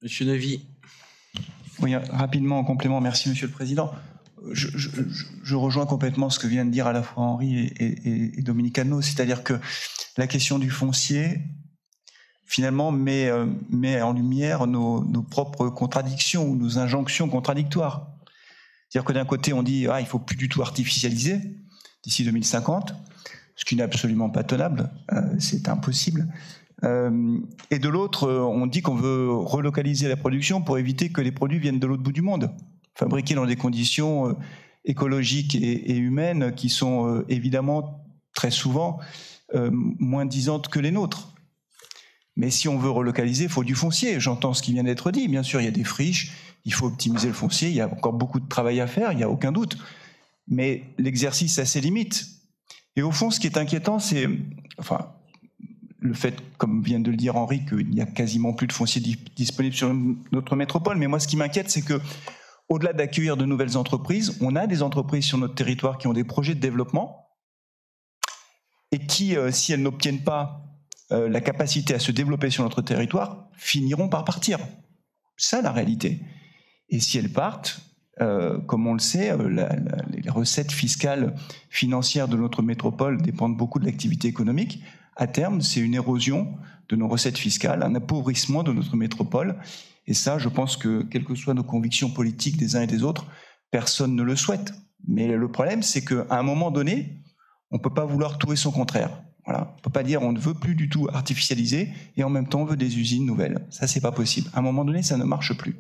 Monsieur Navy. Oui, rapidement en complément, merci Monsieur le Président. Je rejoins complètement ce que viennent de dire à la fois Henri et Dominique Anneau, c'est-à-dire que la question du foncier, finalement, met en lumière nos propres contradictions ou nos injonctions contradictoires. C'est-à-dire que d'un côté, on dit il ne faut plus du tout artificialiser d'ici 2050, ce qui n'est absolument pas tenable, c'est impossible. Et de l'autre, on dit qu'on veut relocaliser la production pour éviter que les produits viennent de l'autre bout du monde, fabriqués dans des conditions écologiques et humaines qui sont évidemment très souvent moins disantes que les nôtres. Mais si on veut relocaliser, il faut du foncier. J'entends ce qui vient d'être dit. Bien sûr, il y a des friches, il faut optimiser le foncier, il y a encore beaucoup de travail à faire, il n'y a aucun doute. Mais l'exercice a ses limites. Et au fond, ce qui est inquiétant, c'est le fait, comme vient de le dire Henri, qu'il n'y a quasiment plus de foncier disponible sur notre métropole. Mais moi, ce qui m'inquiète, c'est que, au-delà d'accueillir de nouvelles entreprises, on a des entreprises sur notre territoire qui ont des projets de développement et qui, si elles n'obtiennent pas la capacité à se développer sur notre territoire, finiront par partir. C'est ça la réalité. Et si elles partent, comme on le sait, les recettes fiscales financières de notre métropole dépendent beaucoup de l'activité économique. À terme, c'est une érosion de nos recettes fiscales, un appauvrissement de notre métropole. Et ça, je pense que, quelles que soient nos convictions politiques des uns et des autres, personne ne le souhaite. Mais le problème, c'est qu'à un moment donné, on ne peut pas vouloir tout et son contraire. Voilà. On ne peut pas dire on ne veut plus du tout artificialiser et en même temps on veut des usines nouvelles. Ça, c'est pas possible. À un moment donné, ça ne marche plus.